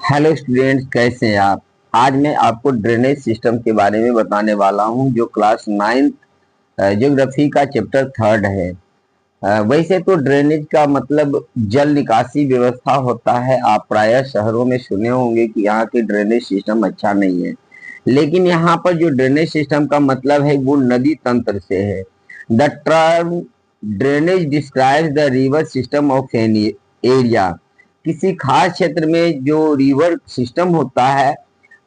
Hello students, कैसे हैं आप। आज मैं आपको ड्रेनेज सिस्टम के बारे में बताने वाला हूं, जो क्लास 9 ज्योग्राफी का चैप्टर 3 है। वैसे तो ड्रेनेज का मतलब जल निकासी व्यवस्था होता है। आप प्रायः शहरों में सुने होंगे कि यहाँ के ड्रेनेज सिस्टम अच्छा नहीं है, लेकिन यहाँ पर जो ड्रेनेज सिस्टम का मतलब है वो नदी तंत्र से है। The term drainage describes the river system of an area. किसी खास क्षेत्र में जो रिवर सिस्टम होता है,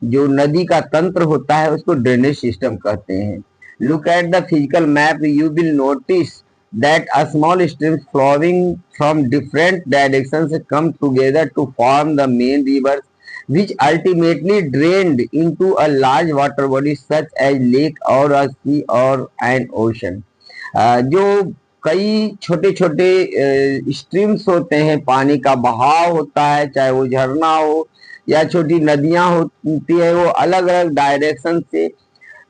जो नदी का तंत्र होता है, उसको ड्रेनेज सिस्टम कहते हैं। Look at the physical map, you will notice that a small stream flowing from different directions come together to form the main rivers, which ultimately drained into a large water body such as lake or a sea or an ocean। जो कई छोटे छोटे streams होते हैं, पानी का बहाव होता है, चाहे वो झरना हो या छोटी नदियां होती है, वो अलग अलग डायरेक्शन से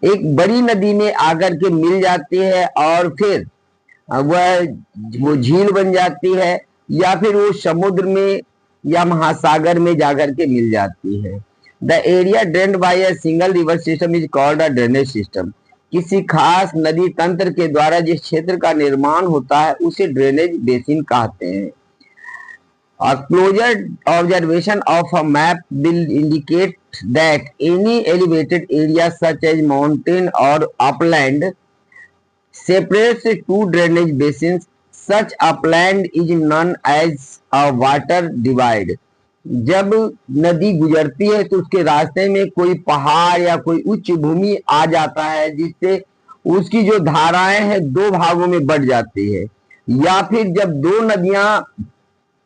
एक बड़ी नदी में आकर के मिल जाती है और फिर वह वो झील बन जाती है, या फिर वो समुद्र में या महासागर में जाकर के मिल जाती है। The area drained by a single river system is called a drainage system. किसी खास नदी तंत्र के द्वारा जिस क्षेत्र का निर्माण होता है उसे ड्रेनेज बेसिन कहते हैं। A closer observation of a map will indicate that any elevated area such as mountain or upland separates two drainage basins. Such upland is known as a water divide। जब नदी गुजरती है तो उसके रास्ते में कोई पहाड़ या कोई उच्च भूमि आ जाता है, जिससे उसकी जो धाराएं हैं दो भागों में बढ़ जाती है। या फिर जब दो नदियां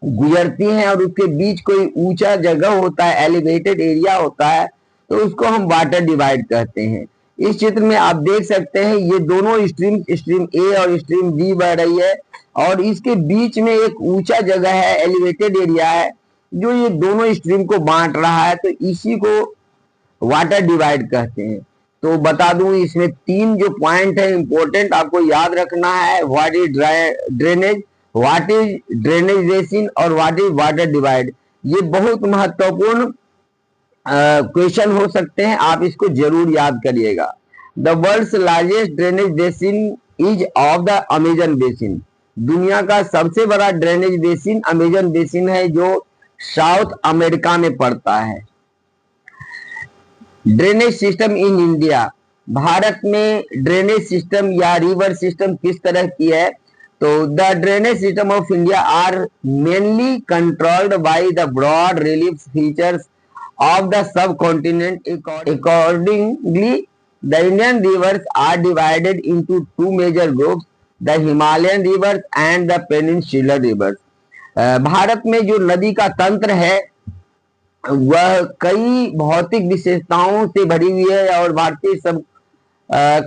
गुजरती हैं और उसके बीच कोई ऊंचा जगह होता है, एलिवेटेड एरिया होता है, तो उसको हम वाटर डिवाइड कहते हैं। इस चित्र में आप देख सकते हैं ये दोनों स्ट्रीम ए और स्ट्रीम बी बह रही है और इसके बीच में एक ऊंचा जगह है, एलिवेटेड एरिया है, जो ये दोनों स्ट्रीम को बांट रहा है, तो इसी को वाटर डिवाइड कहते हैं। तो बता दूं, इसमें तीन जो पॉइंट है इंपॉर्टेंट आपको याद रखना है। What is drainage, what is drainage basin और व्हाट इज वाटर डिवाइड। ये बहुत महत्वपूर्ण क्वेश्चन हो सकते हैं, आप इसको जरूर याद करिएगा। The world's largest drainage basin is of the Amazon basin. दुनिया का सबसे बड़ा ड्रेनेज बेसिन अमेजन बेसिन है, जो साउथ अमेरिका में पड़ता है। Drainage system in India, Bharat में ड्रेनेज सिस्टम या रिवर सिस्टम किस तरह की है। तो the drainage system of India are mainly controlled by the broad relief features of the subcontinent। Accordingly, the Indian rivers are divided into two major groups, the Himalayan rivers and the peninsular rivers। Bharat में जो नदी का तंत्र है वह कई भौतिक विशेषताओं से भरी हुई है और भारतीय सब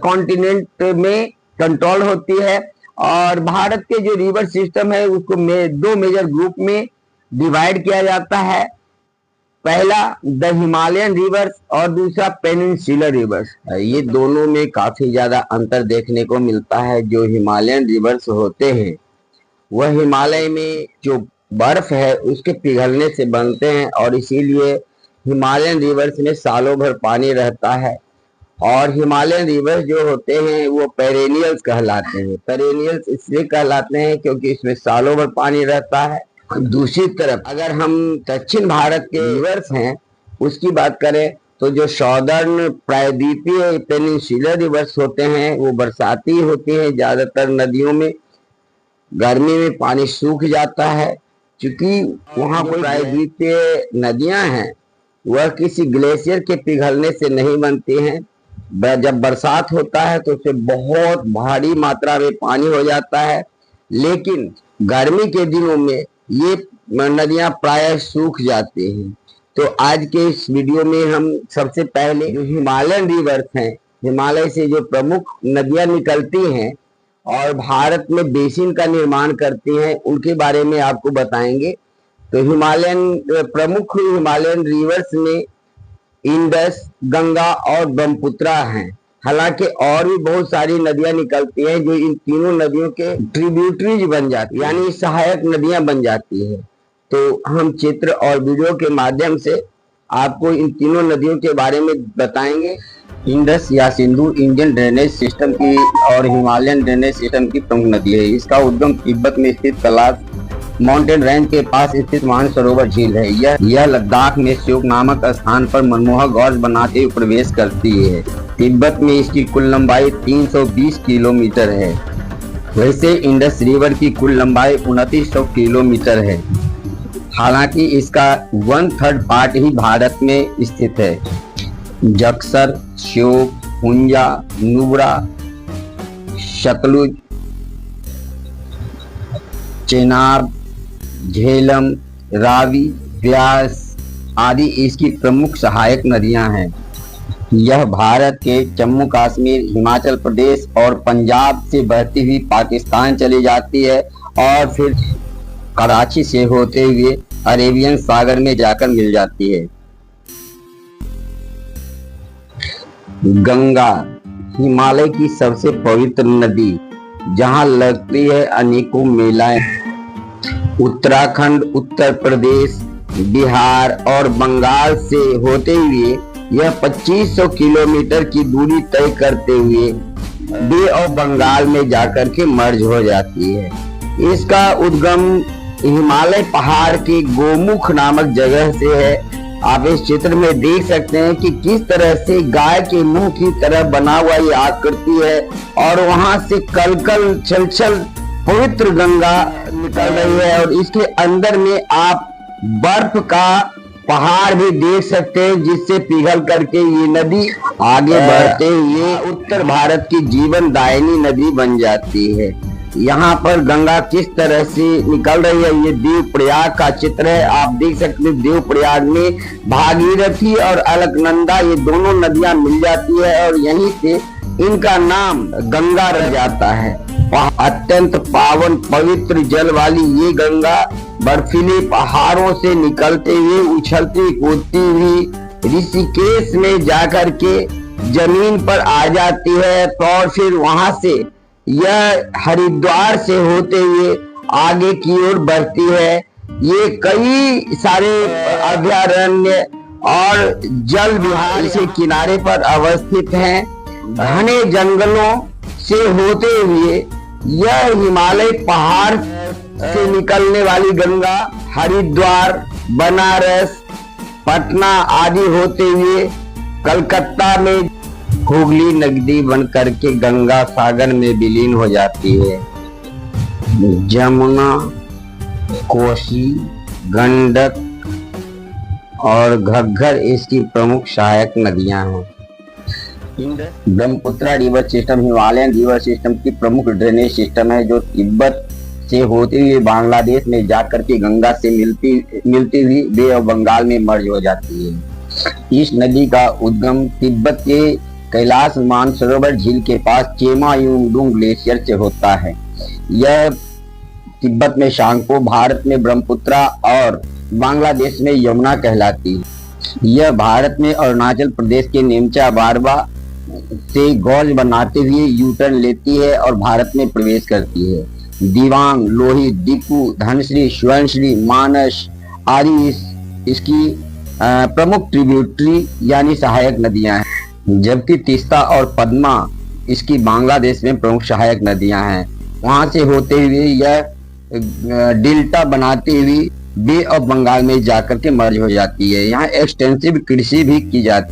कॉन्टिनेंट में कंट्रोल होती है। और भारत के जो रिवर सिस्टम है उसको दो मेजर ग्रुप में डिवाइड किया जाता है। पहला द हिमालयन रिवर्स और दूसरा पेनिनसुलर रिवर्स। ये दोनों में काफी ज्यादा अंतर देखने को मिलता है। जो हिमालयन रिवर्स होते हैं वह हिमालय में जो बर्फ है उसके पिघलने से बनते हैं और इसीलिए हिमालयन रिवर्स में सालों भर पानी रहता है। और हिमालयन रिवर्स जो होते हैं वो पेरेनियल्स कहलाते हैं। पेरेनियल्स इसलिए कहलाते हैं क्योंकि इसमें सालों भर पानी रहता है। दूसरी तरफ अगर हम दक्षिण भारत के रिवर्स हैं उसकी बात करें तो जो सॉदर्न प्रायद्वीपीय पेनिनसुलर रिवर्स होते हैं वो बरसाती होती हैं। ज्यादातर नदियों में गर्मी में पानी सूख जाता है, क्योंकि वहां कोई प्रायद्वीपीय नदियां हैं वह किसी ग्लेशियर के पिघलने से नहीं बनती हैं। जब बरसात होता है तो उससे बहुत भारी मात्रा में पानी हो जाता है, लेकिन गर्मी के दिनों में ये नदियां प्रायः सूख जाती हैं। तो आज के इस वीडियो में हम सबसे पहले जो हिमालयन रिवर्स हैं, हिमालय से जो प्रमुख नदियां निकलती हैं और भारत में बेसिन का निर्माण करती हैं, उनके बारे में आपको बताएंगे। तो प्रमुख हिमालयन रिवर्स में इंडस, गंगा और ब्रह्मपुत्रा हैं। हालांकि और भी बहुत सारी नदियां निकलती हैं जो इन तीनों नदियों के ट्रिब्यूटरीज बन जाती यानी सहायक नदियां बन जाती हैं। तो हम चित्र और वीडियो के माध्यम से आपको इन तीनों नदियों के बारे में बताएंगे। इंडस या सिंधु इंडियन ड्रेनेज सिस्टम की और हिमालयन ड्रेनेज सिस्टम की प्रमुख नदी है। इसका उद्गम तिब्बत में स्थित कैलाश माउंटेन रेंज के पास स्थित मानसरोवर झील है। यह लद्दाख में श्योक नामक स्थान पर मनमोहक गौर बनाते हुए प्रवेश करती है। तिब्बत में इसकी कुल लंबाई 320 किलोमीटर है। वैसे इंडस रिवर की कुल लंबाई 2900 किलोमीटर है। हालांकि इसका 1/3 पार्ट ही भारत में स्थित है। जक्सर, श्योक, हुंजा, नुब्रा, सतलुज, चेनाब, झेलम, रावी, ब्यास आदि इसकी प्रमुख सहायक नदियां हैं। यह भारत के जम्मू कश्मीर, हिमाचल प्रदेश और पंजाब से बहती हुई पाकिस्तान चली जाती है और फिर कराची से होते हुए अरेबियन सागर में जाकर मिल जाती है। गंगा हिमालय की सबसे पवित्र नदी, जहां लगती है अनेकों मेलाएं। उत्तराखंड, उत्तर प्रदेश, बिहार और बंगाल से होते हुए यह 2500 किलोमीटर की दूरी तय करते हुए बे ऑफ बंगाल में जाकर के मर्ज हो जाती है। इसका उद्गम हिमालय पहाड़ के गोमुख नामक जगह से है। आप इस चित्र में देख सकते हैं कि किस तरह से गाय के मुंह की तरह बना हुआ ये आकृति है और वहां से कलकल छलछल पवित्र गंगा निकल रही है और इसके अंदर में आप बर्फ का पहाड़ भी देख सकते हैं, जिससे पिघल करके ये नदी आगे बढ़ते हुए उत्तर भारत की जीवन दायिनी नदी बन जाती है। यहाँ पर गंगा किस तरह से निकल रही है, ये देव प्रयाग का चित्र है। आप देख सकते हैं देव प्रयाग में भागीरथी और अलकनंदा ये दोनों नदियां मिल जाती है और यहीं से इनका नाम गंगा रह जाता है। अत्यंत पावन पवित्र जल वाली ये गंगा बर्फीले पहाड़ों से निकलते हुए उछलती कूदती हुई ऋषिकेश में जाकर के जमीन पर आ जाती है। तो और फिर वहां से यह हरिद्वार से होते हुए आगे की ओर बढ़ती है। ये कई सारे अभयारण्य और जल विहार के किनारे पर अवस्थित हैं। घने जंगलों से होते हुए यह हिमालय पहाड़ से निकलने वाली गंगा हरिद्वार, बनारस, पटना आदि होते हुए कलकत्ता में हुगली नदी बन करके गंगा सागर में विलीन हो जाती है। जमुना, कोसी, गंडक और घग्गर इसकी प्रमुख सहायक नदियां हैं। Brahmaputra river system Himalayan river system की प्रमुख ड्रेनेज सिस्टम है, जो तिब्बत से होते हुए बांग्लादेश में जाकर के गंगा से मिलती हुई बे ऑफ बंगाल में मर्ज हो जाती है। इस नदी का उद्गम तिब्बत के कैलाश मानसरोवर झील के पास चेमा युंगडुंग ग्लेशियर से होता है। यह तिब्बत में शांगपो, भारत में ब्रह्मपुत्र और बांग्लादेश में यमुना कहलाती है। यह भारत में अरुणाचल प्रदेश के नेमचा बारवा से गौज बनाते हुए यू टर्न लेती है और भारत में प्रवेश करती है। दिवांग, लोहित, दीकू, धनश्री, स्वर्णश्री, मानस आदि इसकी प्रमुख ट्रिब्यूटरी यानी सहायक नदियां हैं, जबकि तीस्ता और पद्मा इसकी बांग्लादेश में प्रमुख सहायक नदियां हैं। वहां से होते हुए यह डेल्टा बनाते हुए बे ऑफ बंगाल में जाकर के मर्ज हो जाती है। यहाँ एक्सटेंसिव कृषि भी की जाती है।